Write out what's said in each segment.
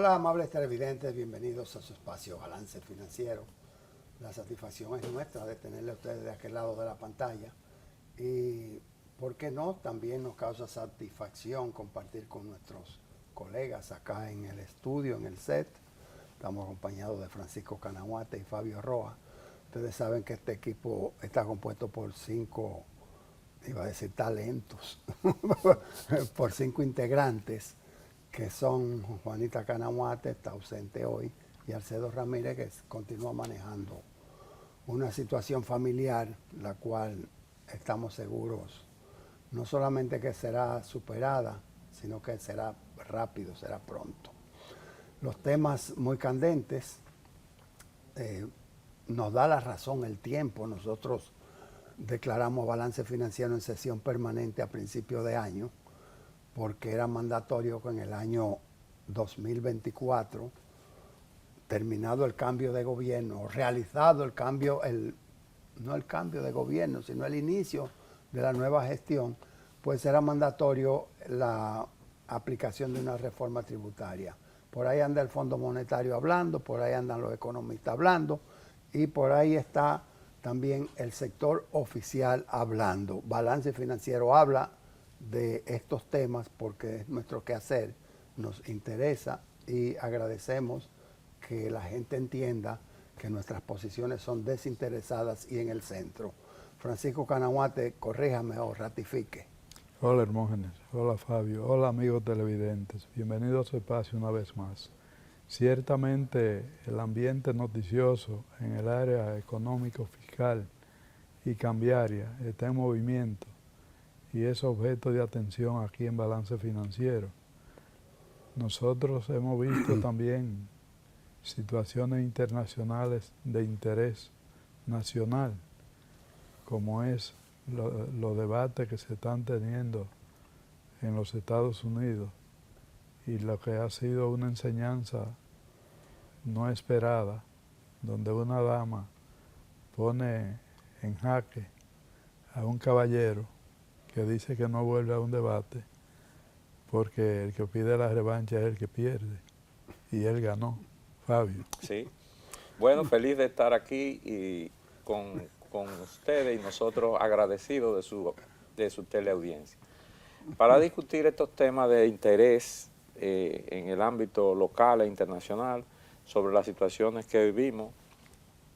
Hola, amables televidentes, bienvenidos a su espacio Balance Financiero. La satisfacción es nuestra de tenerle a ustedes de aquel lado de la pantalla y, ¿por qué no? También nos causa satisfacción compartir con nuestros colegas acá en el estudio, en el set. Estamos acompañados de Francisco Canahuate y Fabio Roa. Ustedes saben que este equipo está compuesto por 5, iba a decir talentos, por 5 integrantes, que son Juanita Canahuate, está ausente hoy, y Alcedo Ramírez, que continúa manejando una situación familiar, la cual estamos seguros no solamente que será superada, sino que será rápido, será pronto. Los temas muy candentes, nos da la razón el tiempo. Nosotros declaramos balance financiero en sesión permanente a principio de año, porque era mandatorio que en el año 2024, terminado el cambio de gobierno, realizado el cambio, no el cambio de gobierno, sino el inicio de la nueva gestión, pues era mandatorio la aplicación de una reforma tributaria. Por ahí anda el Fondo Monetario hablando, por ahí andan los economistas hablando, y por ahí está también el sector oficial hablando. Balance Financiero habla de estos temas porque es nuestro quehacer, nos interesa y agradecemos que la gente entienda que nuestras posiciones son desinteresadas y en el centro. Francisco Canahuate, corríjame o ratifique. Hola Hermógenes, hola Fabio, hola amigos televidentes, bienvenidos a su espacio una vez más. Ciertamente el ambiente noticioso en el área económico, fiscal y cambiaria está en movimiento y es objeto de atención aquí en Balance Financiero. Nosotros hemos visto también situaciones internacionales de interés nacional, como es los debates que se están teniendo en los Estados Unidos y lo que ha sido una enseñanza no esperada, donde una dama pone en jaque a un caballero que dice que no vuelve a un debate porque el que pide la revancha es el que pierde y él ganó. Fabio. Sí, bueno, feliz de estar aquí y con ustedes y nosotros agradecidos de su teleaudiencia para discutir estos temas de interés en el ámbito local e internacional sobre las situaciones que vivimos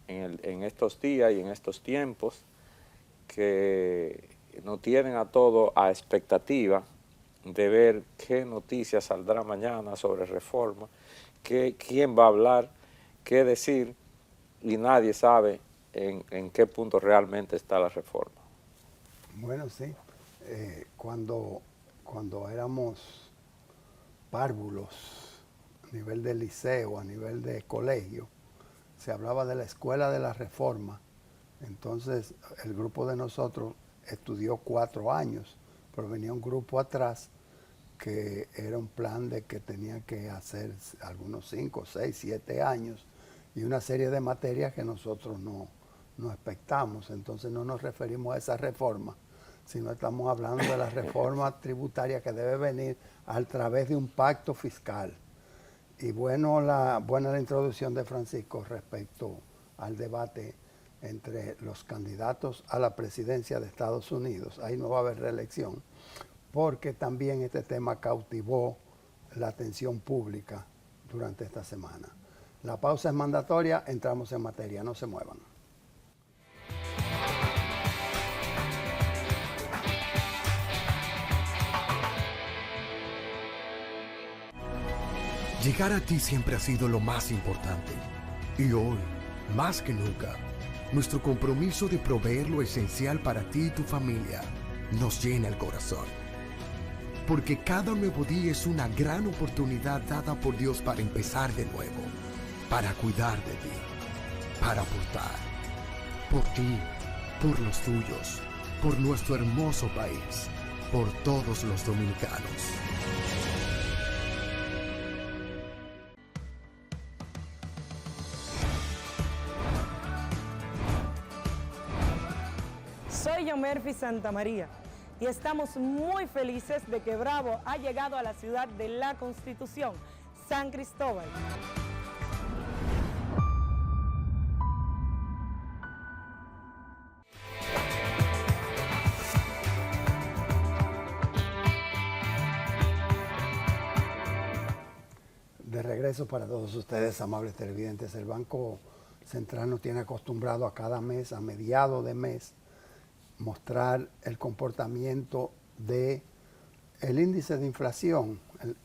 en estos días y en estos tiempos que nos tienen a todos a expectativa de ver qué noticias saldrá mañana sobre reforma, quién va a hablar, qué decir, y nadie sabe en qué punto realmente está la reforma. Bueno, sí, cuando éramos párvulos a nivel de liceo, a nivel de colegio, se hablaba de la escuela de la reforma. Entonces el grupo de nosotros estudió 4 años, pero venía un grupo atrás que era un plan de que tenía que hacer algunos 5, 6, 7 años y una serie de materias que nosotros no expectamos. Entonces no nos referimos a esa reforma, sino estamos hablando de la reforma tributaria que debe venir a través de un pacto fiscal. Y buena la introducción de Francisco respecto al debate entre los candidatos a la presidencia de Estados Unidos. Ahí no va a haber reelección, porque también este tema cautivó la atención pública durante esta semana. La pausa es mandatoria, entramos en materia, no se muevan. Llegar a ti siempre ha sido lo más importante. Y hoy, más que nunca, nuestro compromiso de proveer lo esencial para ti y tu familia nos llena el corazón. Porque cada nuevo día es una gran oportunidad dada por Dios para empezar de nuevo, para cuidar de ti, para aportar, por ti, por los tuyos, por nuestro hermoso país, por todos los dominicanos. Soy Yomerfi Santamaría y estamos muy felices de que Bravo ha llegado a la ciudad de la Constitución, San Cristóbal. De regreso para todos ustedes, amables televidentes. El Banco Central nos tiene acostumbrado a cada mes, a mediados de mes, mostrar el comportamiento de el índice de inflación,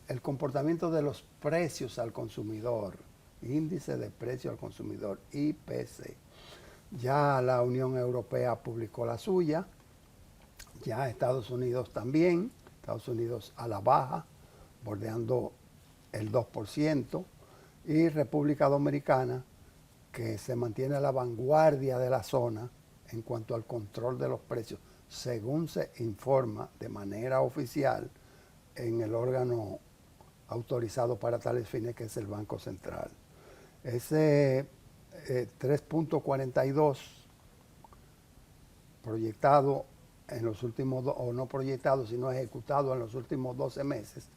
el comportamiento de los precios al consumidor, índice de precio al consumidor, IPC. Ya la Unión Europea publicó la suya, ya Estados Unidos también, Estados Unidos a la baja, bordeando el 2%, y República Dominicana, que se mantiene a la vanguardia de la zona en cuanto al control de los precios, según se informa de manera oficial en el órgano autorizado para tales fines, que es el Banco Central. Ese 3.42 proyectado en los últimos, o no proyectado, sino ejecutado en los últimos 12 meses,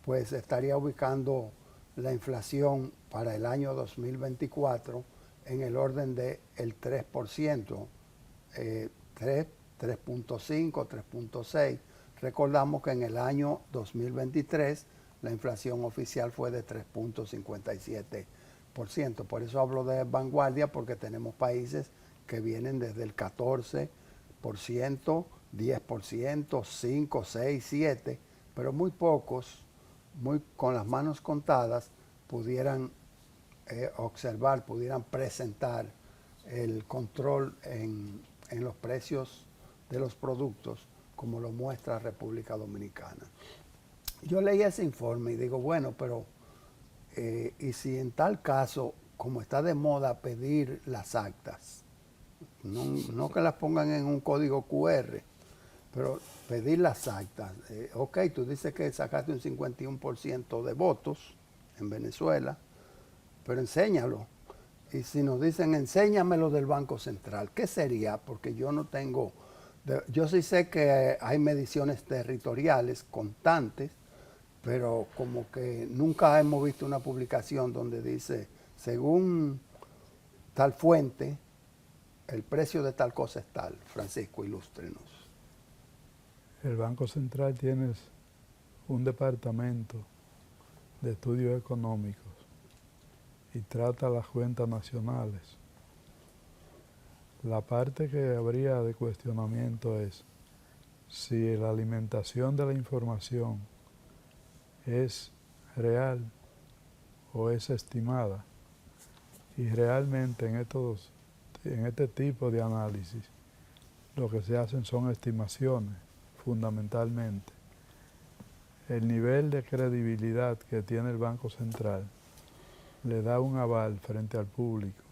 pues estaría ubicando la inflación para el año 2024 en el orden del 3%, 3.5, 3.6. Recordamos que en el año 2023 la inflación oficial fue de 3.57%. Por eso hablo de vanguardia, porque tenemos países que vienen desde el 14%, 10%, 5, 6, 7, pero muy pocos, con las manos contadas, pudieran observar, pudieran presentar el control en los precios de los productos, como lo muestra República Dominicana. Yo leí ese informe y digo, bueno, pero y si en tal caso, como está de moda pedir las actas, no que las pongan en un código QR, pero pedir las actas. Ok, tú dices que sacaste un 51% de votos en Venezuela, pero enséñalo. Y si nos dicen, enséñamelo del Banco Central, ¿qué sería? Porque yo no tengo... Yo sí sé que hay mediciones territoriales constantes, pero como que nunca hemos visto una publicación donde dice, según tal fuente, el precio de tal cosa es tal. Francisco, ilústrenos. El Banco Central tiene un departamento de estudios económicos y trata las cuentas nacionales. La parte que habría de cuestionamiento es si la alimentación de la información es real o es estimada. Y realmente en este tipo de análisis lo que se hacen son estimaciones, fundamentalmente. El nivel de credibilidad que tiene el Banco Central le da un aval frente al público,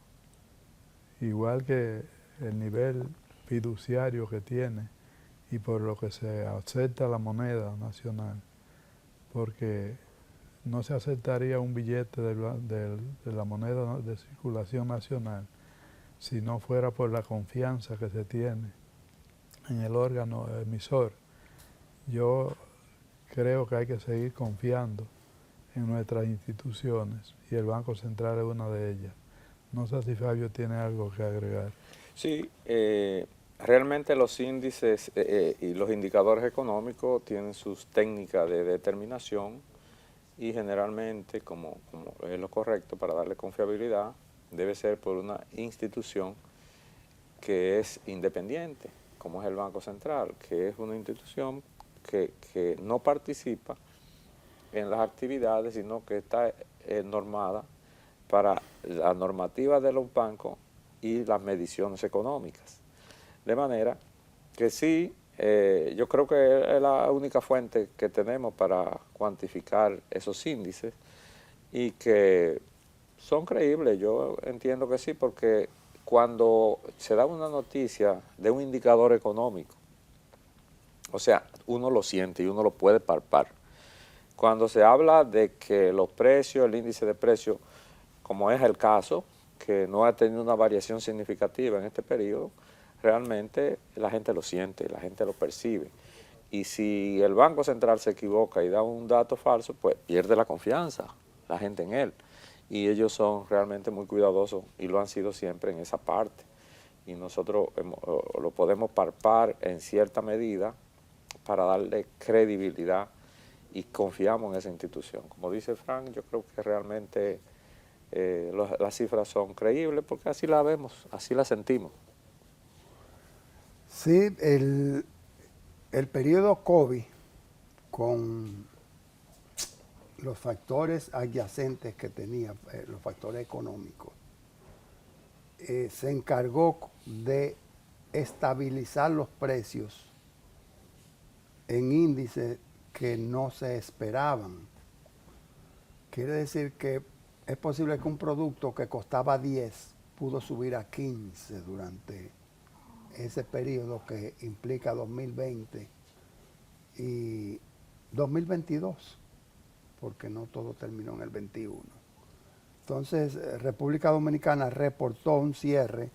igual que el nivel fiduciario que tiene y por lo que se acepta la moneda nacional, porque no se aceptaría un billete de la moneda de circulación nacional si no fuera por la confianza que se tiene en el órgano emisor. Yo creo que hay que seguir confiando en nuestras instituciones y el Banco Central es una de ellas. No sé si Fabio tiene algo que agregar. Sí, realmente los índices y los indicadores económicos tienen sus técnicas de determinación y generalmente, como es lo correcto para darle confiabilidad, debe ser por una institución que es independiente, como es el Banco Central, que es una institución que no participa en las actividades, sino que está normada para la normativa de los bancos y las mediciones económicas. De manera que sí, yo creo que es la única fuente que tenemos para cuantificar esos índices y que son creíbles. Yo entiendo que sí, porque cuando se da una noticia de un indicador económico, o sea, uno lo siente y uno lo puede palpar. Cuando se habla de que los precios, el índice de precios, como es el caso, que no ha tenido una variación significativa en este periodo, realmente la gente lo siente, la gente lo percibe. Y si el Banco Central se equivoca y da un dato falso, pues pierde la confianza la gente en él. Y ellos son realmente muy cuidadosos y lo han sido siempre en esa parte. Y nosotros lo podemos palpar en cierta medida para darle credibilidad y confiamos en esa institución. Como dice Frank, yo creo que realmente las cifras son creíbles porque así la vemos, así la sentimos. Sí, el periodo COVID, con los factores adyacentes que tenía, los factores económicos, se encargó de estabilizar los precios en índices que no se esperaban. Quiere decir que es posible que un producto que costaba 10 pudo subir a 15 durante ese periodo que implica 2020 y 2022, porque no todo terminó en el 21. Entonces, República Dominicana reportó un cierre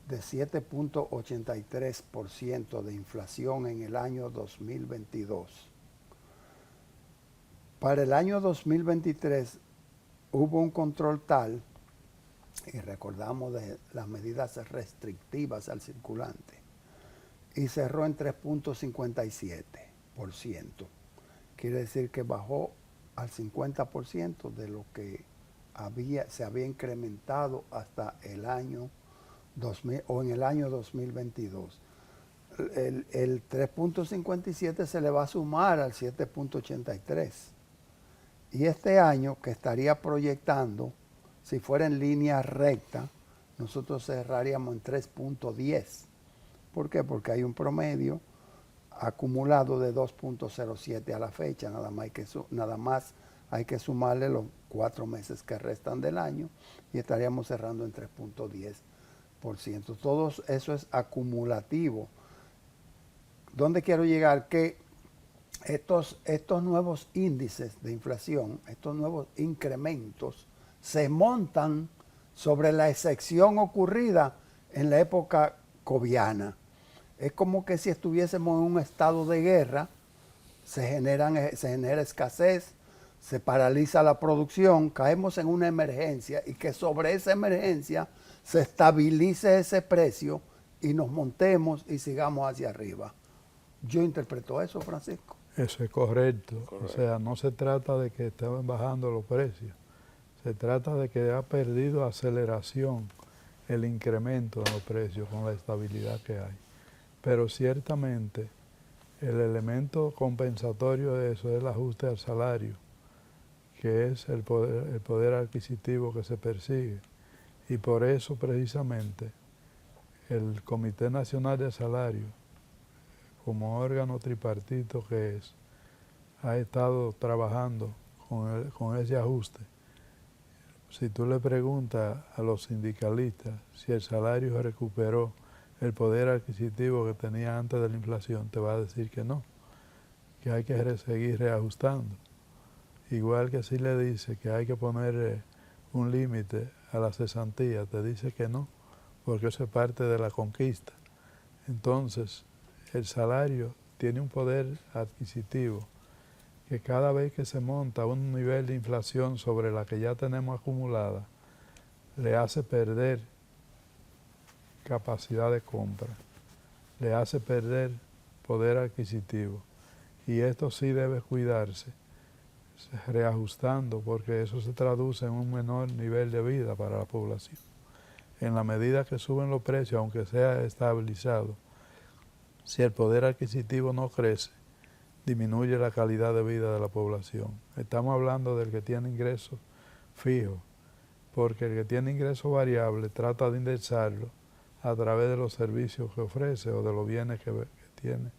de 7.83% de inflación en el año 2022. Para el año 2023 hubo un control tal, y recordamos de las medidas restrictivas al circulante, y cerró en 3.57%. Quiere decir que bajó al 50% de lo que se había incrementado hasta el año 2000 o en el año 2022. El 3.57 se le va a sumar al 7.83. Y este año, que estaría proyectando, si fuera en línea recta, nosotros cerraríamos en 3.10. ¿Por qué? Porque hay un promedio acumulado de 2.07 a la fecha, nada más hay que sumarle los 4 meses que restan del año y estaríamos cerrando en 3.10%. Todo eso es acumulativo. ¿Dónde quiero llegar? Que estos nuevos índices de inflación, estos nuevos incrementos, se montan sobre la excepción ocurrida en la época covidiana. Es como que si estuviésemos en un estado de guerra, se genera escasez, se paraliza la producción, caemos en una emergencia y que sobre esa emergencia se estabilice ese precio y nos montemos y sigamos hacia arriba. Yo interpreto eso, Francisco. Eso es correcto. O sea, no se trata de que estén bajando los precios, se trata de que ha perdido aceleración el incremento de los precios con la estabilidad que hay. Pero ciertamente el elemento compensatorio de eso es el ajuste al salario, que es el poder adquisitivo que se persigue. Y por eso precisamente el Comité Nacional de Salario, como órgano tripartito que es, ha estado trabajando con ese ajuste. Si tú le preguntas a los sindicalistas si el salario recuperó el poder adquisitivo que tenía antes de la inflación, te va a decir que no, que hay que seguir reajustando. Igual que si le dice que hay que poner un límite a la cesantía, te dice que no, porque eso es parte de la conquista. Entonces, el salario tiene un poder adquisitivo que cada vez que se monta un nivel de inflación sobre la que ya tenemos acumulada, le hace perder capacidad de compra, le hace perder poder adquisitivo. Y esto sí debe cuidarse, reajustando, porque eso se traduce en un menor nivel de vida para la población. En la medida que suben los precios, aunque sea estabilizado, si el poder adquisitivo no crece, disminuye la calidad de vida de la población. Estamos hablando del que tiene ingresos fijos, porque el que tiene ingresos variables trata de indexarlo a través de los servicios que ofrece o de los bienes que tiene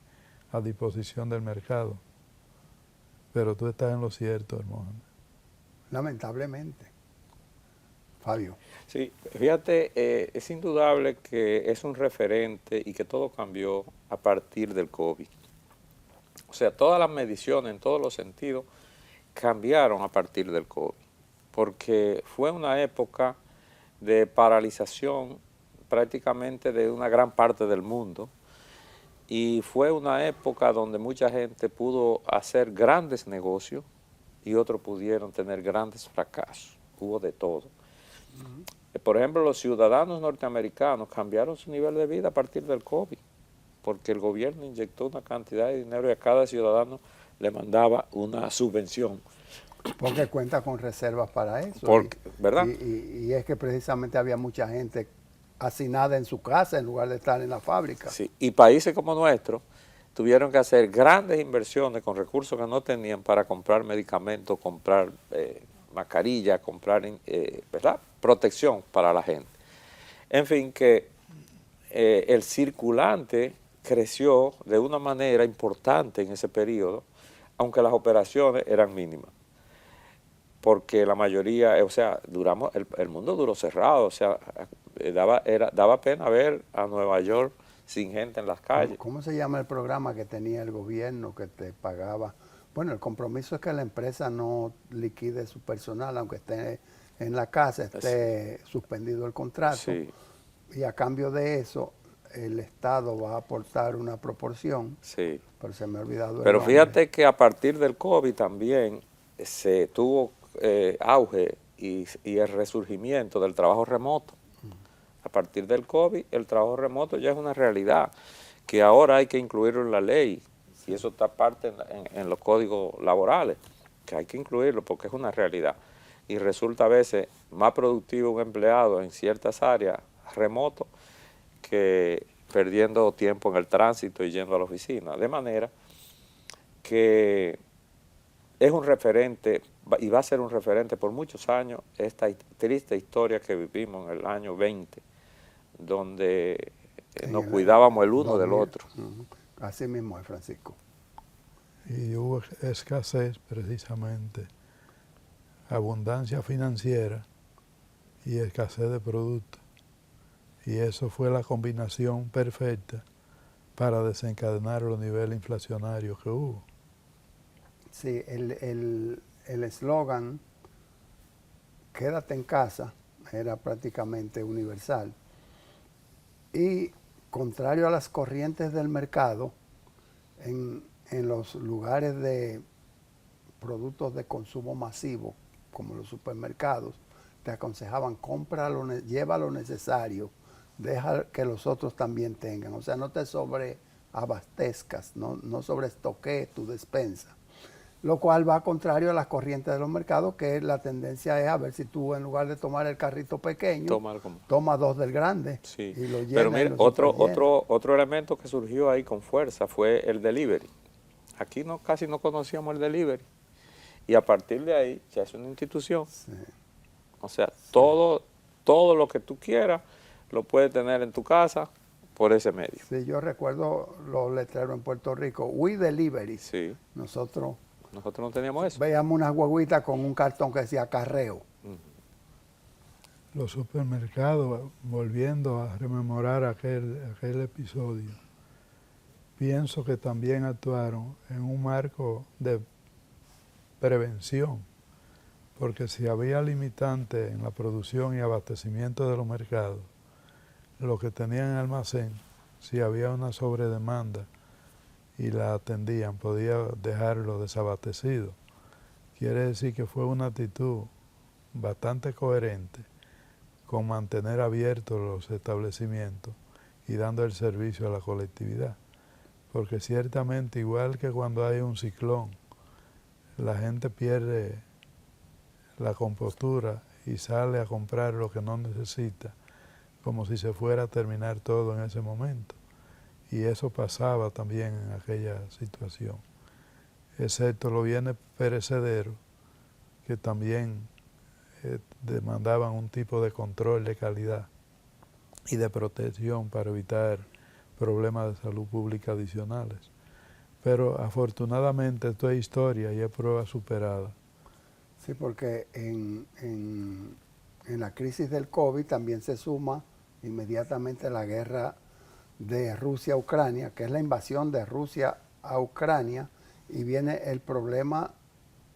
a disposición del mercado. Pero tú estás en lo cierto, hermano. Lamentablemente. Fabio. Sí, fíjate, es indudable que es un referente y que todo cambió a partir del COVID. O sea, todas las mediciones en todos los sentidos cambiaron a partir del COVID, porque fue una época de paralización prácticamente de una gran parte del mundo y fue una época donde mucha gente pudo hacer grandes negocios y otros pudieron tener grandes fracasos. Hubo de todo. Por ejemplo, los ciudadanos norteamericanos cambiaron su nivel de vida a partir del COVID, porque el gobierno inyectó una cantidad de dinero y a cada ciudadano le mandaba una subvención. Porque cuenta con reservas para eso. ¿Verdad? Y es que precisamente había mucha gente hacinada en su casa en lugar de estar en la fábrica. Sí, y países como nuestro tuvieron que hacer grandes inversiones con recursos que no tenían para comprar medicamentos, comprar mascarillas, comprar ¿verdad? Protección para la gente. En fin, que el circulante creció de una manera importante en ese periodo, aunque las operaciones eran mínimas. Porque la mayoría, o sea, el mundo duró cerrado, o sea, daba pena ver a Nueva York sin gente en las calles. ¿Cómo se llama el programa que tenía el gobierno que te pagaba? Bueno, el compromiso es que la empresa no liquide su personal, aunque esté en la casa, esté suspendido el contrato. Sí. Y a cambio de eso, el Estado va a aportar una proporción. Sí. Pero se me ha olvidado el Pero nombre. fíjate que a partir del COVID también se tuvo auge y el resurgimiento del trabajo remoto. A partir del COVID, el trabajo remoto ya es una realidad, que ahora hay que incluirlo en la ley, y eso está parte en los códigos laborales, que hay que incluirlo porque es una realidad. Y resulta a veces más productivo un empleado en ciertas áreas remoto que perdiendo tiempo en el tránsito y yendo a la oficina. De manera que es un referente y va a ser un referente por muchos años esta triste historia que vivimos en el año 20, donde nos cuidábamos el uno del otro. Así mismo es, Francisco. Y hubo escasez precisamente, abundancia financiera y escasez de productos. Y eso fue la combinación perfecta para desencadenar los niveles inflacionarios que hubo. Sí, el eslogan "Quédate en casa" era prácticamente universal. Y contrario a las corrientes del mercado, en los lugares de productos de consumo masivo, como los supermercados, te aconsejaban lleva lo necesario, deja que los otros también tengan. O sea, no te sobreabastezcas, no sobreestoques tu despensa. Lo cual va contrario a las corrientes de los mercados, que la tendencia es a ver si tú en lugar de tomar el carrito pequeño, toma dos del grande. Sí. Y lo llenas. Pero mira, otro elemento que surgió ahí con fuerza fue el delivery. Aquí casi no conocíamos el delivery. Y a partir de ahí ya es una institución. Sí. O sea, todo lo que tú quieras lo puedes tener en tu casa por ese medio. Sí, yo recuerdo los letreros en Puerto Rico, We Delivery. Sí. Nosotros no teníamos eso. veíamos una guaguita con un cartón que decía carreo. Los supermercados, volviendo a rememorar aquel episodio, pienso que también actuaron en un marco de prevención, porque si había limitantes en la producción y abastecimiento de los mercados, lo que tenían en almacén, si había una sobredemanda y la atendían, podía dejarlo desabastecido. Quiere decir que fue una actitud bastante coherente con mantener abiertos los establecimientos y dando el servicio a la colectividad. Porque ciertamente, igual que cuando hay un ciclón, la gente pierde la compostura y sale a comprar lo que no necesita, como si se fuera a terminar todo en ese momento. Y eso pasaba también en aquella situación, excepto los bienes perecederos, que también demandaban un tipo de control de calidad y de protección para evitar problemas de salud pública adicionales. Pero afortunadamente esto es historia y es prueba superada. Sí, porque en la crisis del COVID también se suma inmediatamente la guerra de Rusia a Ucrania, que es la invasión de Rusia a Ucrania, y viene el problema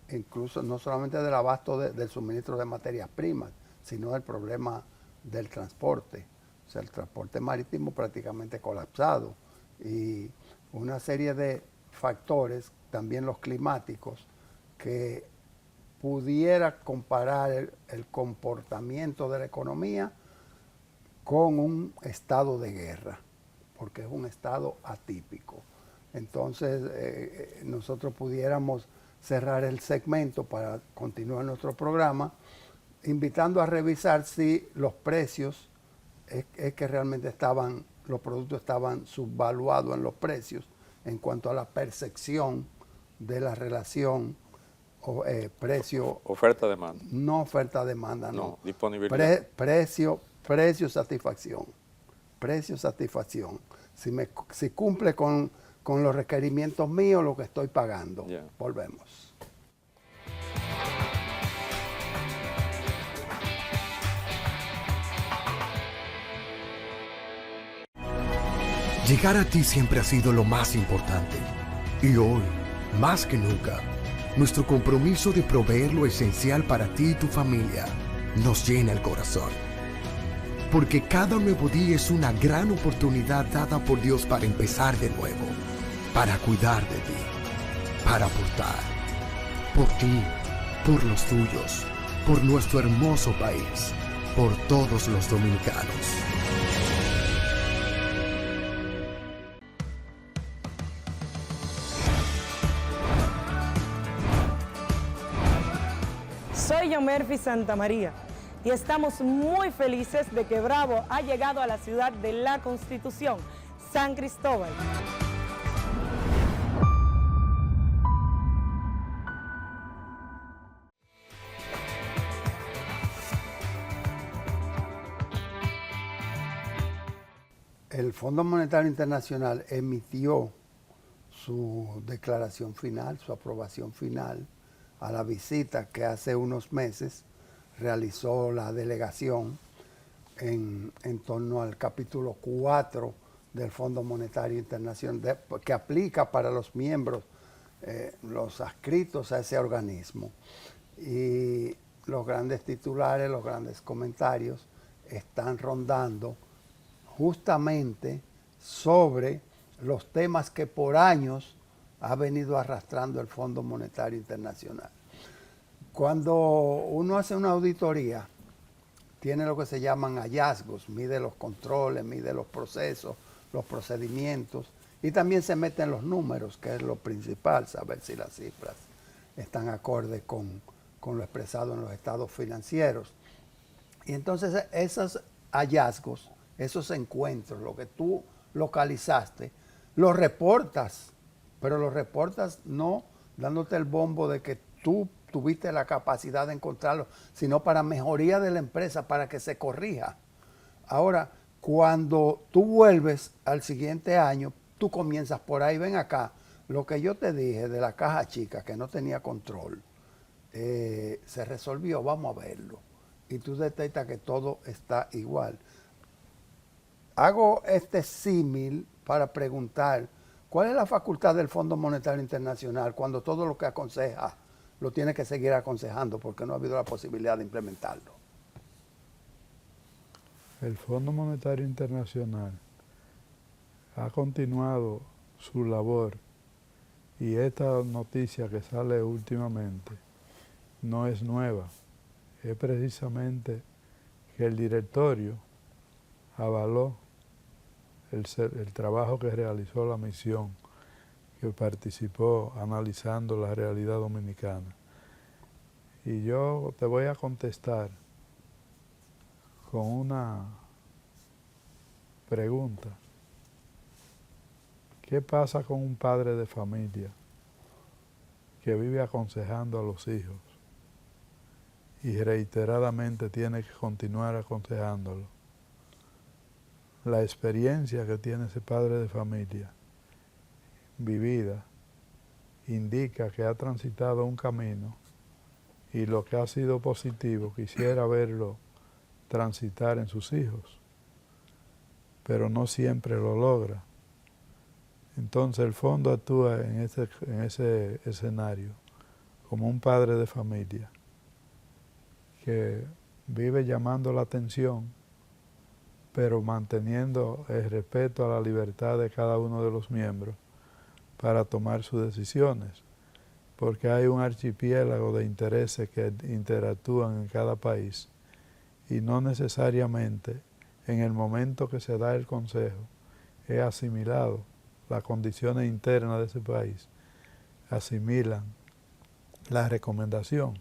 incluso no solamente del abasto del suministro de materias primas, sino el problema del transporte. O sea, el transporte marítimo prácticamente colapsado y una serie de factores, también los climáticos, que pudiera comparar el comportamiento de la economía con un estado de guerra, porque es un estado atípico. Entonces, nosotros pudiéramos cerrar el segmento para continuar nuestro programa, invitando a revisar si los precios, es que realmente los productos estaban subvaluados en los precios en cuanto a la percepción de la relación precio, Oferta-demanda. no oferta-demanda, no. Disponibilidad. Precio-satisfacción. Precio-satisfacción. Si cumple con los requerimientos míos, lo que estoy pagando. Yeah. Volvemos. Llegar a ti siempre ha sido lo más importante. Y hoy, más que nunca, nuestro compromiso de proveer lo esencial para ti y tu familia nos llena el corazón. Porque cada nuevo día es una gran oportunidad dada por Dios para empezar de nuevo, para cuidar de ti, para aportar, por ti, por los tuyos, por nuestro hermoso país, por todos los dominicanos. Soy Yomerfi Santamaría y estamos muy felices de que Bravo ha llegado a la ciudad de la Constitución, San Cristóbal. El Fondo Monetario Internacional emitió su declaración final, su aprobación final a la visita que hace unos meses realizó la delegación en torno al capítulo 4 del Fondo Monetario Internacional, que aplica para los miembros, los adscritos a ese organismo. Y los grandes titulares, los grandes comentarios están rondando justamente sobre los temas que por años ha venido arrastrando el Fondo Monetario Internacional. Cuando uno hace una auditoría, tiene lo que se llaman hallazgos, mide los controles, mide los procesos, los procedimientos, y también se meten los números, que es lo principal, saber si las cifras están acordes con lo expresado en los estados financieros. Y entonces esos hallazgos, esos encuentros, lo que tú localizaste, los reportas, pero los reportas no dándote el bombo de que tú tuviste la capacidad de encontrarlo, sino para mejoría de la empresa, para que se corrija. Ahora, cuando tú vuelves al siguiente año, tú comienzas por ahí, ven acá, lo que yo te dije de la caja chica, que no tenía control, se resolvió, vamos a verlo. Y tú detectas que todo está igual. Hago este símil para preguntar, ¿cuál es la facultad del Fondo Monetario Internacional cuando todo lo que aconseja lo tiene que seguir aconsejando porque no ha habido la posibilidad de implementarlo? El Fondo Monetario Internacional ha continuado su labor y esta noticia que sale últimamente no es nueva. Es precisamente que el directorio avaló el trabajo que realizó la misión que participó analizando la realidad dominicana. Y yo te voy a contestar con una pregunta. ¿Qué pasa con un padre de familia que vive aconsejando a los hijos y reiteradamente tiene que continuar aconsejándolo? La experiencia que tiene ese padre de familia vivida indica que ha transitado un camino y lo que ha sido positivo quisiera verlo transitar en sus hijos, pero no siempre lo logra. Entonces el fondo actúa en ese escenario como un padre de familia que vive llamando la atención, pero manteniendo el respeto a la libertad de cada uno de los miembros para tomar sus decisiones, porque hay un archipiélago de intereses que interactúan en cada país y no necesariamente en el momento que se da el consejo es asimilado. Las condiciones internas de ese país asimilan la recomendación,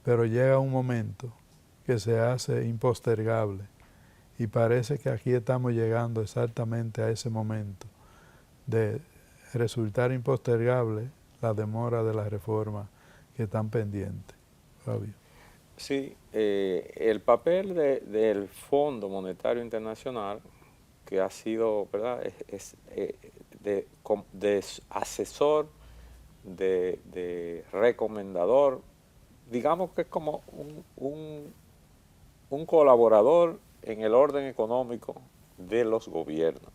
pero llega un momento que se hace impostergable y parece que aquí estamos llegando exactamente a ese momento de resultar impostergable la demora de las reformas que están pendientes. Fabio. Sí, el papel del Fondo Monetario Internacional, que ha sido, ¿verdad?, de asesor, de recomendador, digamos que es como un colaborador en el orden económico de los gobiernos.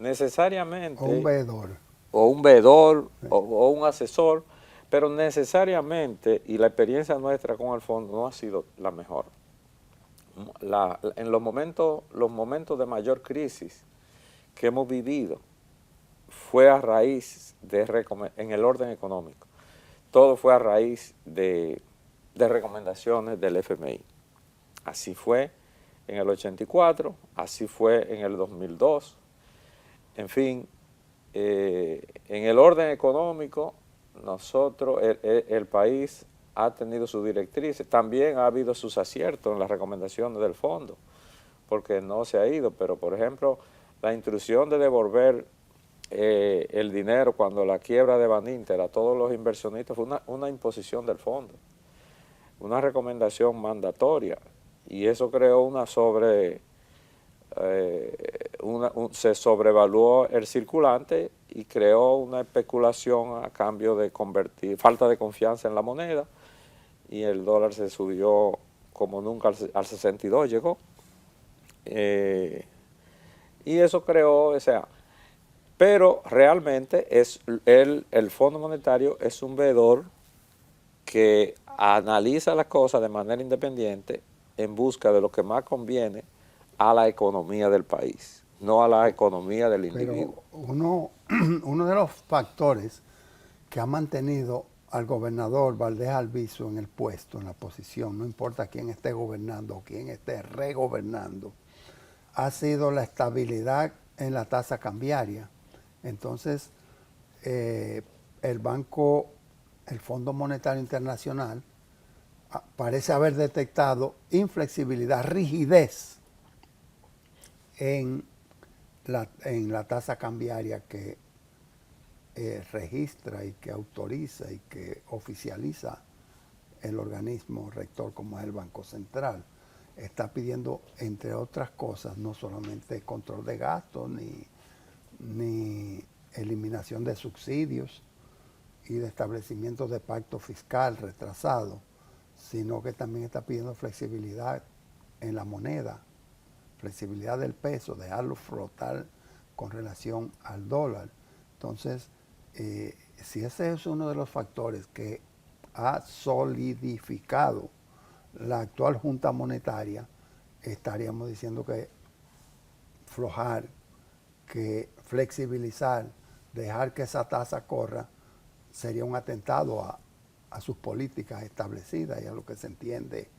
Necesariamente... O un veedor. O un veedor, sí, o un asesor, pero necesariamente, y la experiencia nuestra con el fondo no ha sido la mejor. En los momentos de mayor crisis que hemos vivido fue a raíz en el orden económico. Todo fue a raíz de recomendaciones del FMI. Así fue en el 84, así fue en el 2002. En fin, en el orden económico, nosotros, el país ha tenido sus directrices, también ha habido sus aciertos en las recomendaciones del fondo, porque no se ha ido, pero por ejemplo, la instrucción de devolver el dinero cuando la quiebra de Baninter a todos los inversionistas fue una imposición del fondo, una recomendación mandatoria, y eso creó se sobrevaluó el circulante y creó una especulación a cambio de falta de confianza en la moneda, y el dólar se subió como nunca al 62 llegó. Y eso creó, o sea, pero realmente el Fondo Monetario es un veedor que analiza las cosas de manera independiente en busca de lo que más conviene a la economía del país, no a la economía del individuo. Pero uno de los factores que ha mantenido al gobernador Valdés Albizu en el puesto, en la posición, no importa quién esté gobernando o quién esté regobernando, ha sido la estabilidad en la tasa cambiaria. Entonces, el Fondo Monetario Internacional parece haber detectado inflexibilidad, rigidez en la tasa cambiaria que registra y que autoriza y que oficializa el organismo rector como es el Banco Central. Está pidiendo, entre otras cosas, no solamente control de gastos ni eliminación de subsidios y de establecimiento de pacto fiscal retrasado, sino que también está pidiendo flexibilidad en la moneda, flexibilidad del peso, dejarlo flotar con relación al dólar. Entonces, si ese es uno de los factores que ha solidificado la actual Junta Monetaria, estaríamos diciendo que flojar, que flexibilizar, dejar que esa tasa corra, sería un atentado a sus políticas establecidas y a lo que se entiende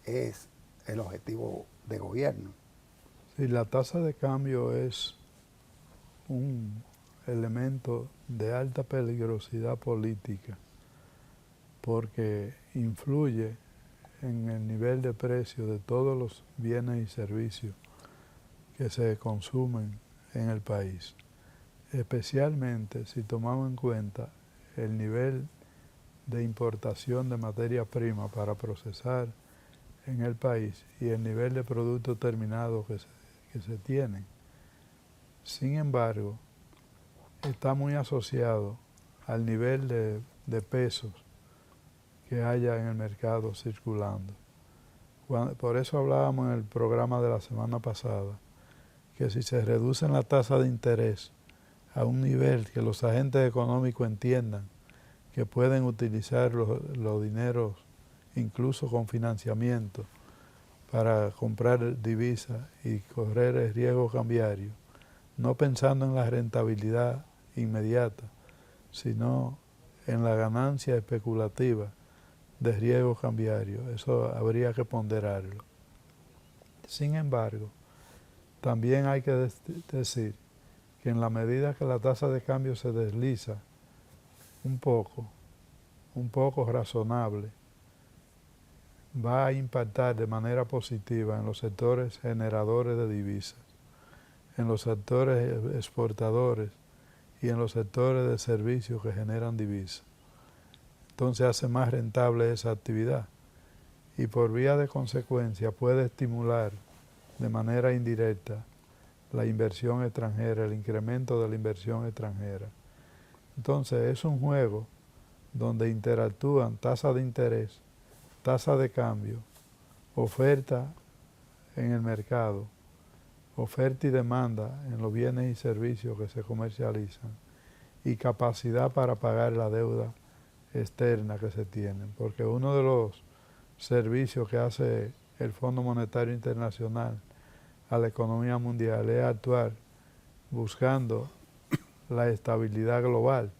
es el objetivo de gobierno. Sí, la tasa de cambio es un elemento de alta peligrosidad política porque influye en el nivel de precio de todos los bienes y servicios que se consumen en el país, especialmente si tomamos en cuenta el nivel de importación de materia prima para procesar en el país y el nivel de producto terminado que se tienen. Sin embargo, está muy asociado al nivel de pesos que haya en el mercado circulando. Por eso hablábamos en el programa de la semana pasada, que si se reduce la tasa de interés a un nivel que los agentes económicos entiendan que pueden utilizar los dineros, incluso con financiamiento, para comprar divisas y correr el riesgo cambiario, no pensando en la rentabilidad inmediata, sino en la ganancia especulativa de riesgo cambiario. Eso habría que ponderarlo. Sin embargo, también hay que decir que en la medida que la tasa de cambio se desliza un poco razonable, va a impactar de manera positiva en los sectores generadores de divisas, en los sectores exportadores y en los sectores de servicios que generan divisas. Entonces hace más rentable esa actividad y por vía de consecuencia puede estimular de manera indirecta la inversión extranjera, el incremento de la inversión extranjera. Entonces es un juego donde interactúan tasa de interés, tasa de cambio, oferta en el mercado, oferta y demanda en los bienes y servicios que se comercializan y capacidad para pagar la deuda externa que se tienen. Porque uno de los servicios que hace el Fondo Monetario Internacional a la economía mundial es actuar buscando la estabilidad global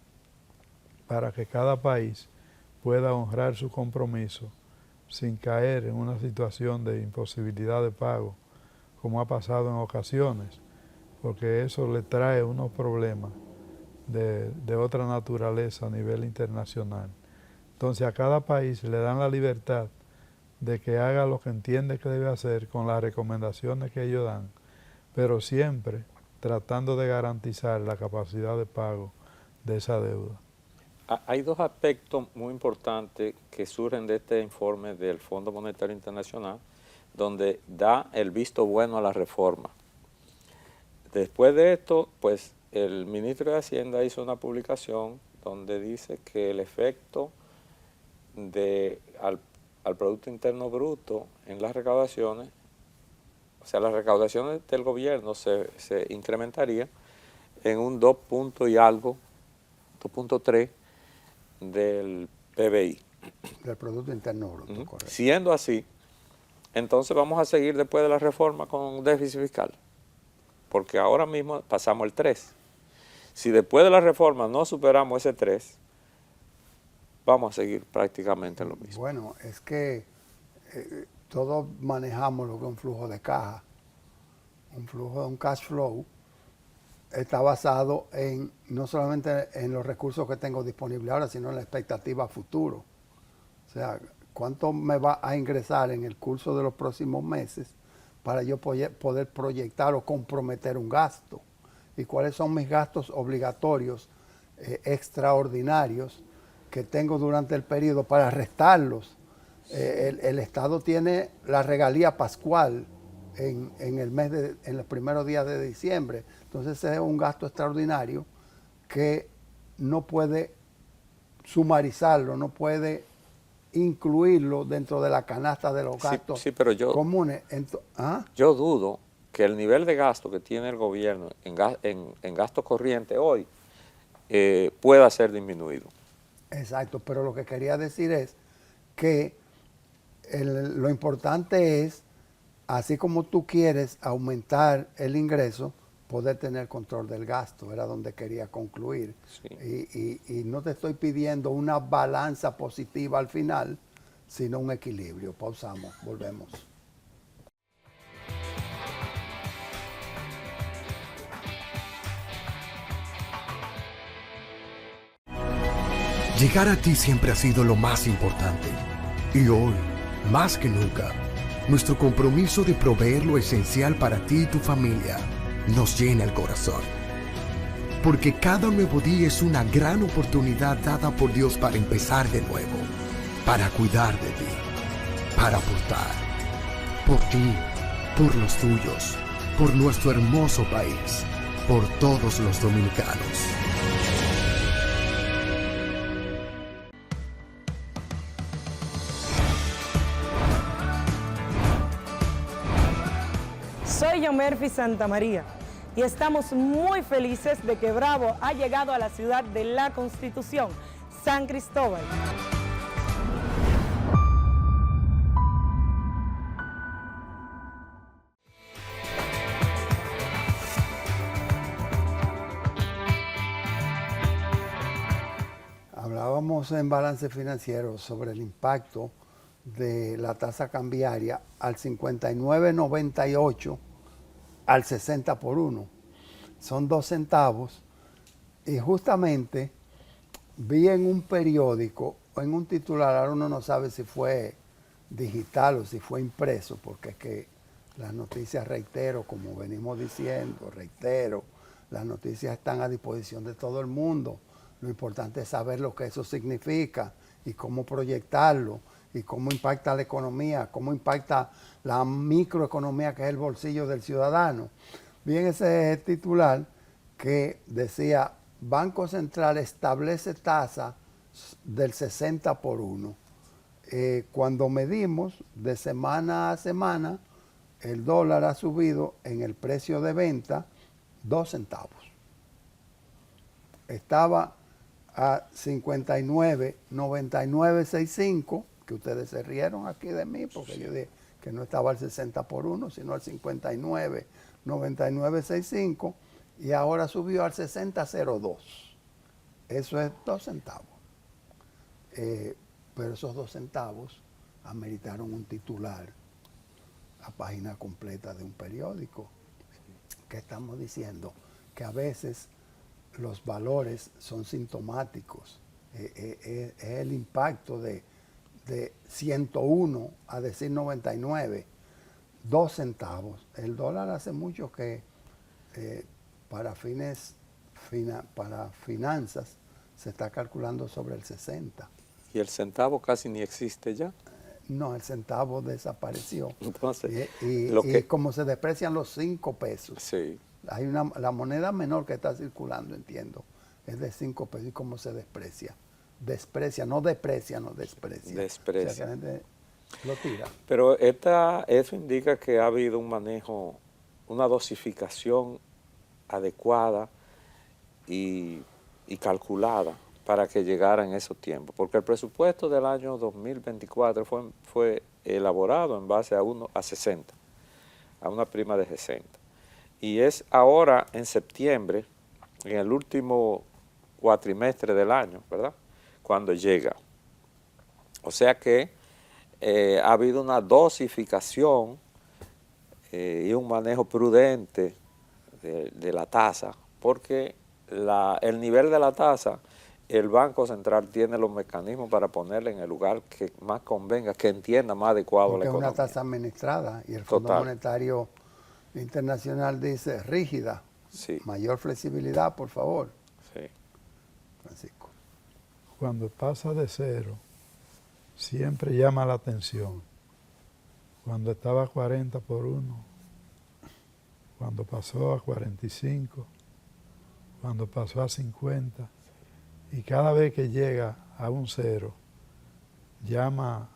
para que cada país pueda honrar su compromiso sin caer en una situación de imposibilidad de pago, como ha pasado en ocasiones, porque eso le trae unos problemas de otra naturaleza a nivel internacional. Entonces a cada país le dan la libertad de que haga lo que entiende que debe hacer con las recomendaciones que ellos dan, pero siempre tratando de garantizar la capacidad de pago de esa deuda. Hay dos aspectos muy importantes que surgen de este informe del Fondo Monetario Internacional, donde da el visto bueno a la reforma. Después de esto, pues el ministro de Hacienda hizo una publicación donde dice que el efecto al Producto Interno Bruto en las recaudaciones, o sea, las recaudaciones del gobierno se incrementaría en un 2 punto y algo, 2.3 del PBI. Del Producto Interno Bruto, correcto. Siendo así, entonces vamos a seguir después de la reforma con déficit fiscal, porque ahora mismo pasamos el 3. Si después de la reforma no superamos ese 3, vamos a seguir prácticamente lo mismo. Bueno, es que todos manejamos lo que es un flujo de caja. Un flujo de un cash flow está basado en no solamente en los recursos que tengo disponibles ahora, sino en la expectativa futuro. O sea, cuánto me va a ingresar en el curso de los próximos meses para yo poder proyectar o comprometer un gasto. Y cuáles son mis gastos obligatorios extraordinarios que tengo durante el periodo para restarlos. El Estado tiene la regalía pascual en los primeros días de diciembre. Entonces ese es un gasto extraordinario que no puede sumarizarlo, no puede incluirlo dentro de la canasta de los gastos comunes. Yo dudo que el nivel de gasto que tiene el gobierno en gasto corriente hoy pueda ser disminuido. Exacto, pero lo que quería decir es que lo importante es, así como tú quieres aumentar el ingreso, poder tener control del gasto, era donde quería concluir. Sí. Y no te estoy pidiendo una balanza positiva al final, sino un equilibrio. Pausamos, volvemos. Llegar a ti siempre ha sido lo más importante. Y hoy, más que nunca, nuestro compromiso de proveer lo esencial para ti y tu familia nos llena el corazón. Porque cada nuevo día es una gran oportunidad dada por Dios para empezar de nuevo, para cuidar de ti, para aportar, por ti, por los tuyos, por nuestro hermoso país, por todos los dominicanos. Soy Yomerfi Santamaría y estamos muy felices de que Bravo ha llegado a la ciudad de la Constitución, San Cristóbal. hablábamos en balance financiero sobre el impacto de la tasa cambiaria al 59.98 al 60 por 1. Son 2 centavos. Y justamente vi en un periódico, o en un titular, ahora uno no sabe si fue digital o si fue impreso, porque es que las noticias, reitero, como venimos diciendo, las noticias están a disposición de todo el mundo. Lo importante es saber lo que eso significa y cómo proyectarlo y cómo impacta la economía, cómo impacta la microeconomía, que es el bolsillo del ciudadano. Vi en ese titular que decía: Banco Central establece tasa del 60 por 1. Cuando medimos de semana a semana, el dólar ha subido en el precio de venta 2 centavos. Estaba a 59.9965, que ustedes se rieron aquí de mí, porque yo dije que no estaba al 60 por 1, sino al 59.9965, y ahora subió al 60.02. Eso es 2 centavos. Pero esos 2 centavos ameritaron un titular, la página completa de un periódico. ¿Qué estamos diciendo? Que a veces los valores son sintomáticos. Es el impacto de 101 a decir 99, 2 centavos. El dólar hace mucho que para finanzas se está calculando sobre el 60. Y el centavo casi ni existe ya. No, el centavo desapareció. Entonces, y como se desprecian los 5 pesos. Sí. Hay la moneda menor que está circulando, entiendo, es de 5 pesos, y cómo se desprecia. Desprecia, no desprecia. O sea, que la gente lo tira. Pero eso indica que ha habido un manejo, una dosificación adecuada y calculada para que llegara en esos tiempos. Porque el presupuesto del año 2024 fue elaborado en base a 60, a una prima de 60. Y es ahora en septiembre, en el último cuatrimestre del año, ¿verdad?, cuando llega. O sea que ha habido una dosificación y un manejo prudente de la tasa, porque el nivel de la tasa, el Banco Central tiene los mecanismos para ponerla en el lugar que más convenga, que entienda más adecuado porque la economía. es una tasa administrada, y el Fondo Monetario Internacional dice rígida. Sí. Mayor flexibilidad, por favor. Sí. Francisco. Cuando pasa de 0, siempre llama la atención. Cuando estaba a 40 por 1, cuando pasó a 45, cuando pasó a 50, y cada vez que llega a un 0, llama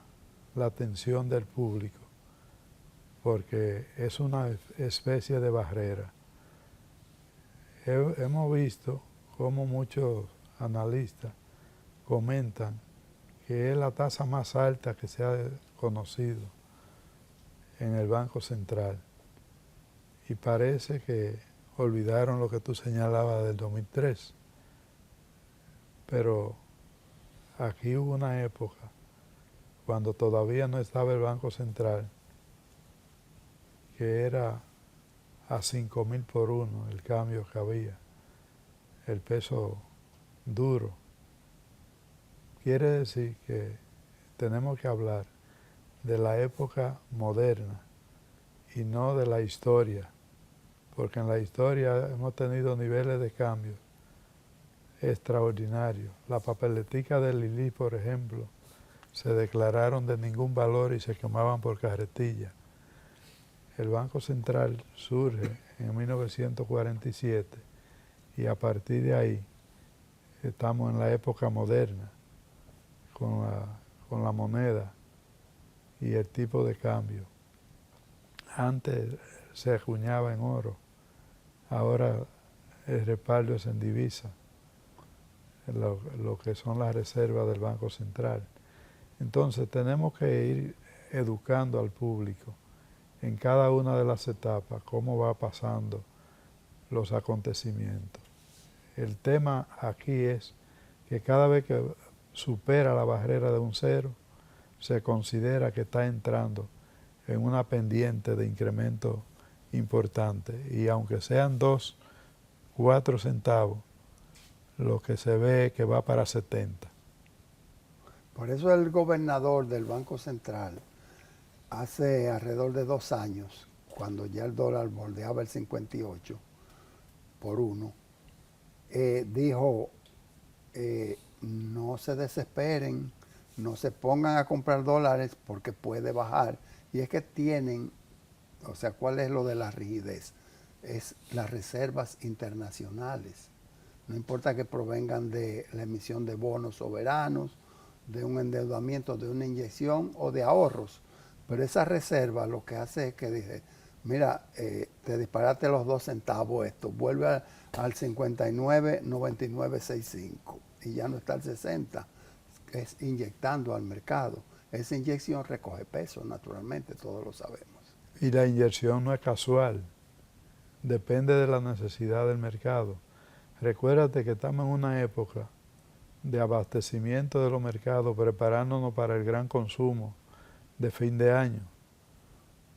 la atención del público, porque es una especie de barrera. Hemos visto cómo muchos analistas comentan que es la tasa más alta que se ha conocido en el Banco Central, y parece que olvidaron lo que tú señalabas del 2003. Pero aquí hubo una época cuando todavía no estaba el Banco Central, que era a 5.000 por 1 el cambio que había, el peso duro. Quiere decir que tenemos que hablar de la época moderna y no de la historia, porque en la historia hemos tenido niveles de cambio extraordinarios. La papeletica de Lili, por ejemplo, se declararon de ningún valor y se quemaban por carretilla. El Banco Central surge en 1947 y a partir de ahí estamos en la época moderna con la moneda y el tipo de cambio. Antes se acuñaba en oro, ahora el respaldo es en divisa, lo que son las reservas del Banco Central. Entonces tenemos que ir educando al público en cada una de las etapas, cómo va pasando los acontecimientos. El tema aquí es que cada vez que supera la barrera de un 0, se considera que está entrando en una pendiente de incremento importante. Y aunque sean 2, 4 centavos, lo que se ve es que va para 70. Por eso el gobernador del Banco Central, hace alrededor de 2 años, cuando ya el dólar bordeaba el 58 por 1, dijo, no se desesperen, no se pongan a comprar dólares porque puede bajar. Y es que tienen, o sea, ¿cuál es lo de la rigidez? Es las reservas internacionales. No importa que provengan de la emisión de bonos soberanos, de un endeudamiento, de una inyección o de ahorros. Pero esa reserva lo que hace es que dice, mira, te disparaste los 2 centavos esto, vuelve al 59.9965 y ya no está al 60, es inyectando al mercado. Esa inyección recoge peso, naturalmente, todos lo sabemos. Y la inyección no es casual, depende de la necesidad del mercado. Recuérdate que estamos en una época de abastecimiento de los mercados, preparándonos para el gran consumo de fin de año,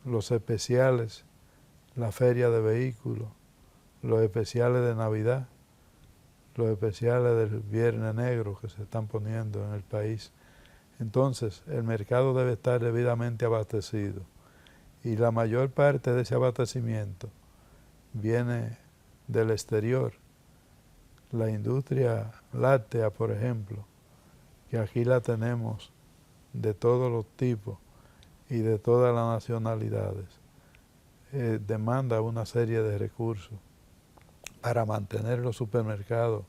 los especiales, la feria de vehículos, los especiales de Navidad, los especiales del Viernes Negro que se están poniendo en el país. Entonces, el mercado debe estar debidamente abastecido y la mayor parte de ese abastecimiento viene del exterior. La industria láctea, por ejemplo, que aquí la tenemos de todos los tipos y de todas las nacionalidades, demanda una serie de recursos para mantener los supermercados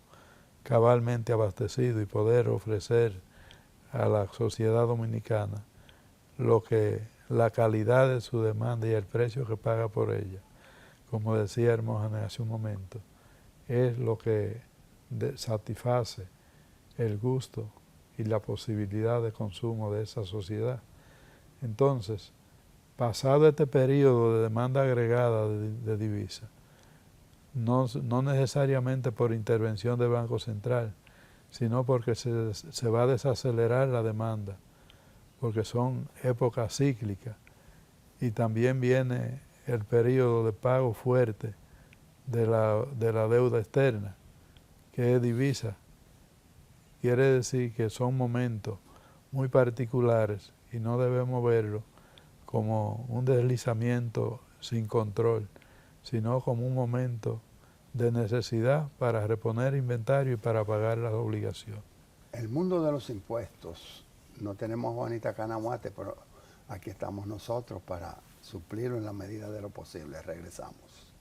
cabalmente abastecidos y poder ofrecer a la sociedad dominicana lo que la calidad de su demanda y el precio que paga por ella, como decía Hermógenes hace un momento, es lo que satisface el gusto y la posibilidad de consumo de esa sociedad. Entonces, pasado este periodo de demanda agregada de divisas, no necesariamente por intervención del Banco Central, sino porque se va a desacelerar la demanda, porque son épocas cíclicas, y también viene el periodo de pago fuerte de la deuda externa, que es divisa. Quiere decir que son momentos muy particulares y no debemos verlo como un deslizamiento sin control, sino como un momento de necesidad para reponer inventario y para pagar las obligaciones. El mundo de los impuestos, no tenemos a Juanita Canamuate, pero aquí estamos nosotros para suplirlo en la medida de lo posible. Regresamos.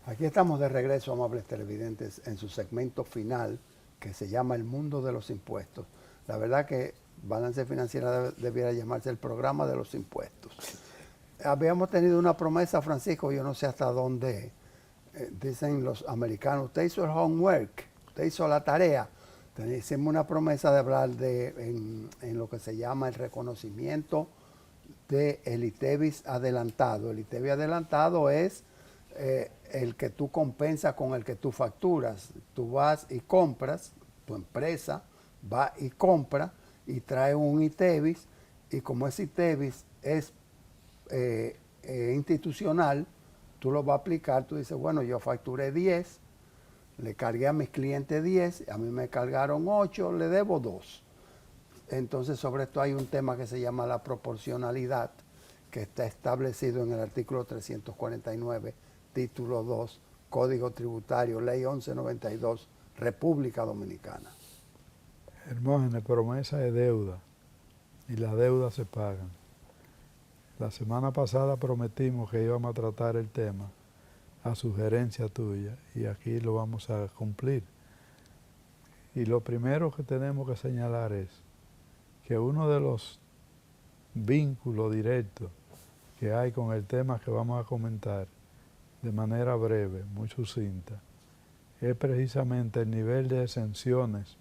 Aquí estamos de regreso, amables televidentes, en su segmento final, que se llama El Mundo de los Impuestos. La verdad que Balance Financiera debiera llamarse el programa de los impuestos. Habíamos tenido una promesa, Francisco, yo no sé hasta dónde, dicen los americanos, usted hizo el homework, usted hizo la tarea. Hicimos una promesa de hablar en lo que se llama el reconocimiento del ITEVIS adelantado. El ITEVIS adelantado es el que tú compensas con el que tú facturas. Tú vas y compras, tu empresa va y compra y trae un ITEVIS, y como ese ITEVIS es institucional, tú lo vas a aplicar, tú dices, bueno, yo facturé 10, le cargué a mis clientes 10, a mí me cargaron 8, le debo 2. Entonces, sobre esto hay un tema que se llama la proporcionalidad, que está establecido en el artículo 349, título 2, Código Tributario, Ley 1192, República Dominicana. Hermógenes, promesa de deuda, y las deudas se pagan. La semana pasada prometimos que íbamos a tratar el tema a sugerencia tuya, y aquí lo vamos a cumplir. Y lo primero que tenemos que señalar es que uno de los vínculos directos que hay con el tema que vamos a comentar de manera breve, muy sucinta, es precisamente el nivel de exenciones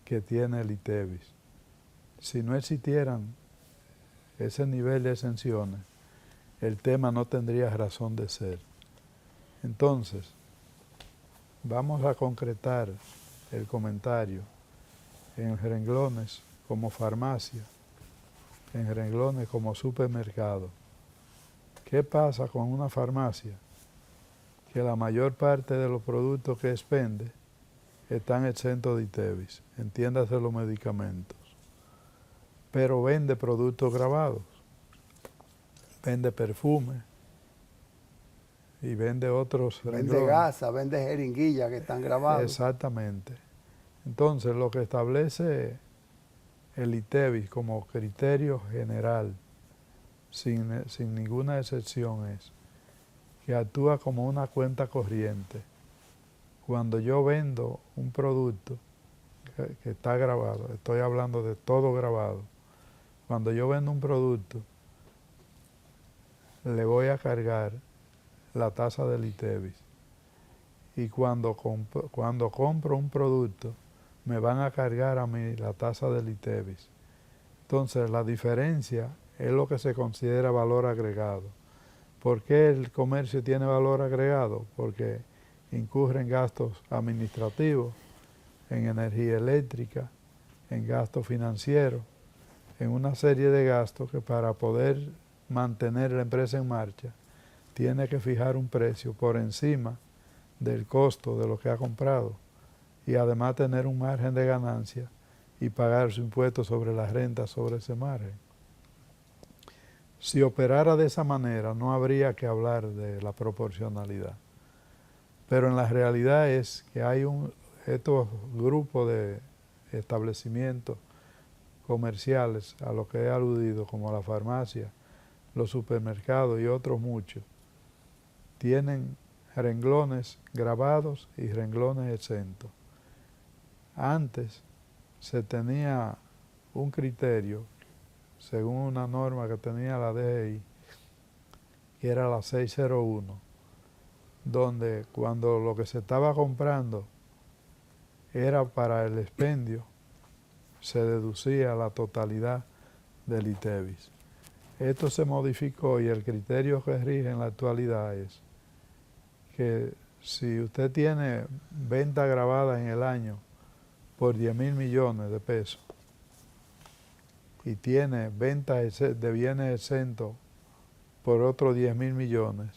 que tiene el ITEVIS. Si no existieran ese nivel de exenciones, el tema no tendría razón de ser. Entonces, vamos a concretar el comentario en renglones como farmacia, en renglones como supermercado. ¿Qué pasa con una farmacia? Que la mayor parte de los productos que expende están exentos de ITEVIS, entiéndase los medicamentos, pero vende productos grabados, vende perfume y vende otros Vende renglones. gasa, vende jeringuillas que están grabadas. Exactamente. Entonces, lo que establece el ITEVIS como criterio general, sin ninguna excepción, es que actúa como una cuenta corriente. Cuando yo vendo un producto que está grabado, estoy hablando de todo grabado, cuando yo vendo un producto, le voy a cargar la tasa del ITEVIS. Y cuando compro un producto, me van a cargar a mí la tasa del ITEVIS. Entonces, la diferencia es lo que se considera valor agregado. ¿Por qué el comercio tiene valor agregado? Porque incurre en gastos administrativos, en energía eléctrica, en gastos financieros, en una serie de gastos que para poder mantener la empresa en marcha tiene que fijar un precio por encima del costo de lo que ha comprado y además tener un margen de ganancia y pagar su impuesto sobre la renta sobre ese margen. Si operara de esa manera no habría que hablar de la proporcionalidad. Pero en la realidad es que hay estos grupos de establecimientos comerciales a los que he aludido, como la farmacia, los supermercados y otros muchos, tienen renglones grabados y renglones exentos. Antes se tenía un criterio, según una norma que tenía la DGI, que era la 601, donde cuando lo que se estaba comprando era para el expendio, se deducía la totalidad del ITEVIS. Esto se modificó y el criterio que rige en la actualidad es que si usted tiene venta grabada en el año por 10.000 millones de pesos y tiene venta de bienes exentos por otros 10.000 millones,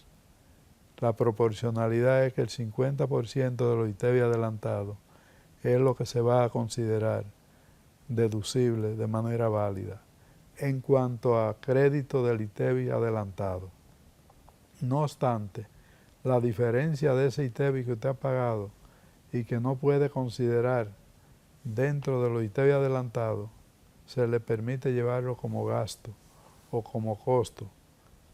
la proporcionalidad es que el 50% de los ITEVIS adelantados es lo que se va a considerar deducible de manera válida en cuanto a crédito del ITEVIS adelantado. No obstante, la diferencia de ese ITEVIS que usted ha pagado y que no puede considerar dentro de los ITEVIS adelantados, se le permite llevarlo como gasto o como costo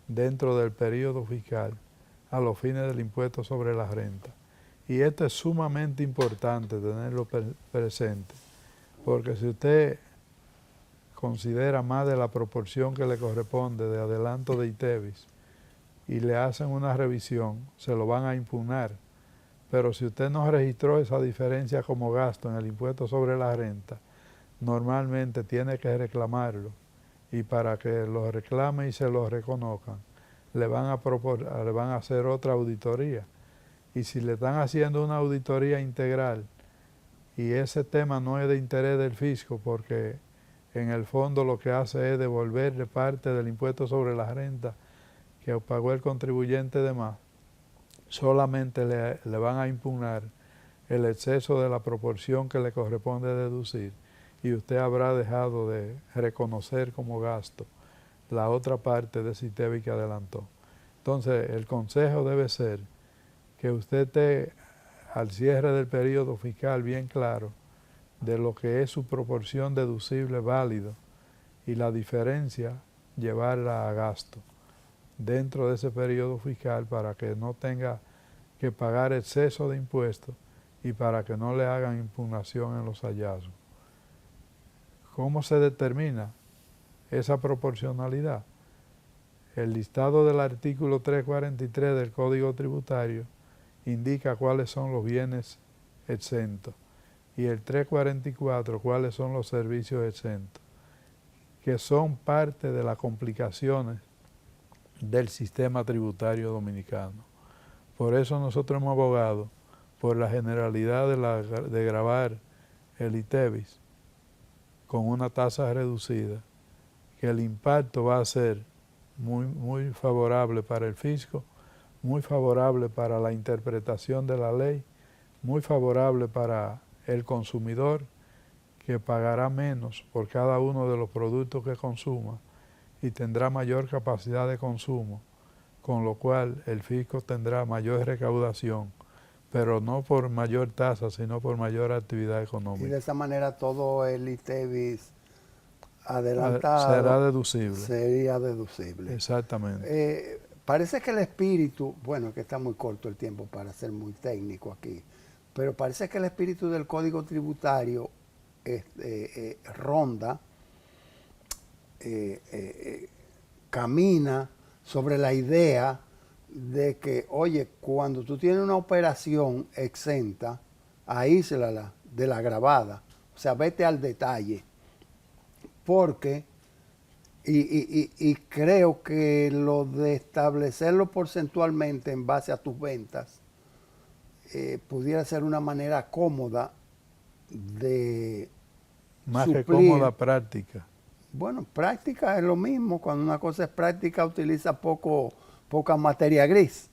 dentro del periodo fiscal a los fines del impuesto sobre la renta. Y esto es sumamente importante tenerlo presente, porque si usted considera más de la proporción que le corresponde de adelanto de ITEVIS y le hacen una revisión, se lo van a impugnar. Pero si usted no registró esa diferencia como gasto en el impuesto sobre la renta, normalmente tiene que reclamarlo, y para que lo reclame y se lo reconozcan, le van a hacer otra auditoría. Y si le están haciendo una auditoría integral y ese tema no es de interés del fisco, porque en el fondo lo que hace es devolverle parte del impuesto sobre la renta que pagó el contribuyente de más, solamente le van a impugnar el exceso de la proporción que le corresponde deducir, y usted habrá dejado de reconocer como gasto la otra parte de ese ITEVIS que adelantó. Entonces, el consejo debe ser que usted esté al cierre del periodo fiscal bien claro de lo que es su proporción deducible válido y la diferencia llevarla a gasto dentro de ese periodo fiscal para que no tenga que pagar exceso de impuestos y para que no le hagan impugnación en los hallazgos. ¿Cómo se determina esa proporcionalidad? El listado del artículo 343 del Código Tributario indica cuáles son los bienes exentos y el 344 cuáles son los servicios exentos, que son parte de las complicaciones del sistema tributario dominicano. Por eso nosotros hemos abogado por la generalidad de gravar el ITEVIS con una tasa reducida, que el impacto va a ser muy favorable para el fisco, muy favorable para la interpretación de la ley, muy favorable para el consumidor, que pagará menos por cada uno de los productos que consuma y tendrá mayor capacidad de consumo, con lo cual el fisco tendrá mayor recaudación, pero no por mayor tasa, sino por mayor actividad Y económica. de esa manera todo el ITEVIS adelantado Será deducible. sería deducible. Exactamente. Parece que el espíritu, bueno, que está muy corto el tiempo para ser muy técnico aquí, pero parece que el espíritu del Código Tributario ronda, camina sobre la idea de que, oye, cuando tú tienes una operación exenta, aíslala de la gravada, o sea, vete al detalle, porque, y creo que lo de establecerlo porcentualmente en base a tus ventas, pudiera ser una manera cómoda de Más que suplir. cómoda práctica. Bueno, práctica es lo mismo. Cuando una cosa es práctica, utiliza poca materia gris.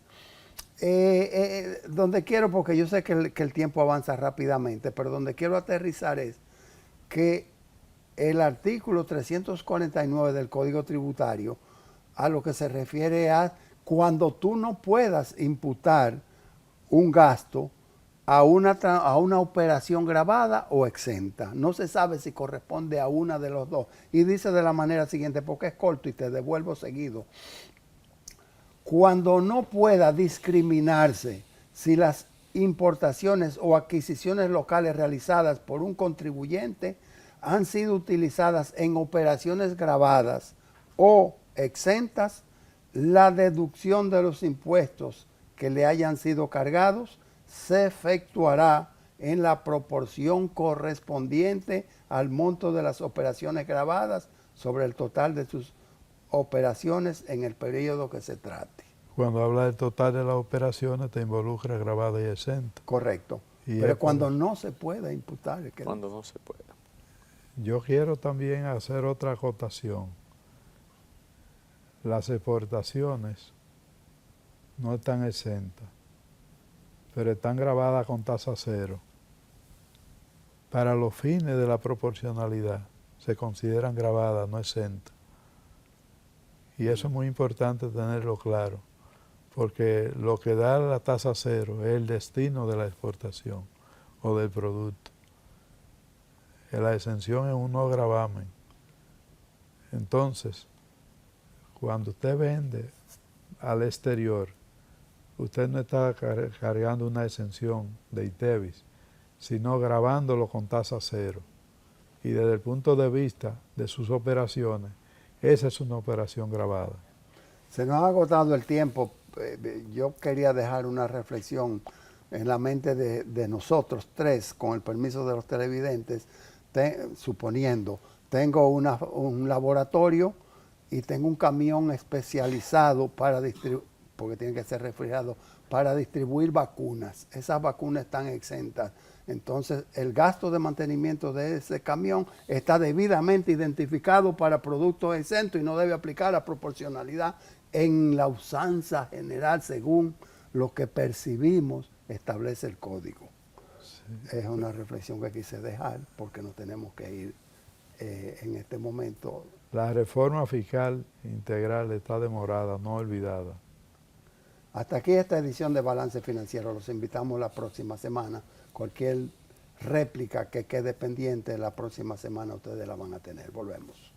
Donde quiero, porque yo sé que el tiempo avanza rápidamente, pero donde quiero aterrizar es que el artículo 349 del Código Tributario a lo que se refiere a cuando tú no puedas imputar un gasto a una operación gravada o exenta. No se sabe si corresponde a una de los dos. Y dice de la manera siguiente, porque es corto y te devuelvo seguido. Cuando no pueda discriminarse si las importaciones o adquisiciones locales realizadas por un contribuyente han sido utilizadas en operaciones gravadas o exentas, la deducción de los impuestos que le hayan sido cargados se efectuará en la proporción correspondiente al monto de las operaciones gravadas sobre el total de sus operaciones en el periodo que se trate. Cuando habla del total de las operaciones, te involucra grabada y exenta. Correcto. Y Pero es cuando no se pueda imputar. Es que Cuando no se pueda. Yo quiero también hacer otra acotación. Las exportaciones no están exentas, pero están grabadas con tasa cero. Para los fines de la proporcionalidad, se consideran grabadas, no exentas. Y eso es muy importante tenerlo claro, porque lo que da la tasa cero es el destino de la exportación o del producto. La exención es un no gravamen. Entonces, cuando usted vende al exterior, usted no está cargando una exención de ITEVIS, sino grabándolo con tasa cero. Y desde el punto de vista de sus operaciones, esa es una operación grabada. se nos ha agotado el tiempo. Yo quería dejar una reflexión en la mente de nosotros tres, con el permiso de los televidentes, suponiendo, tengo un laboratorio y tengo un camión especializado para distribuir, porque tiene que ser refrigerado, para distribuir vacunas. Esas vacunas están exentas. Entonces, el gasto de mantenimiento de ese camión está debidamente identificado para productos exentos y no debe aplicar la proporcionalidad en la usanza general según lo que percibimos establece el código. Sí. Es una reflexión que quise dejar porque nos tenemos que ir en este momento. La reforma fiscal integral está demorada, no olvidada. Hasta aquí esta edición de Balance Financiero. Los invitamos la próxima semana. Cualquier réplica que quede pendiente la próxima semana ustedes la van a tener. Volvemos.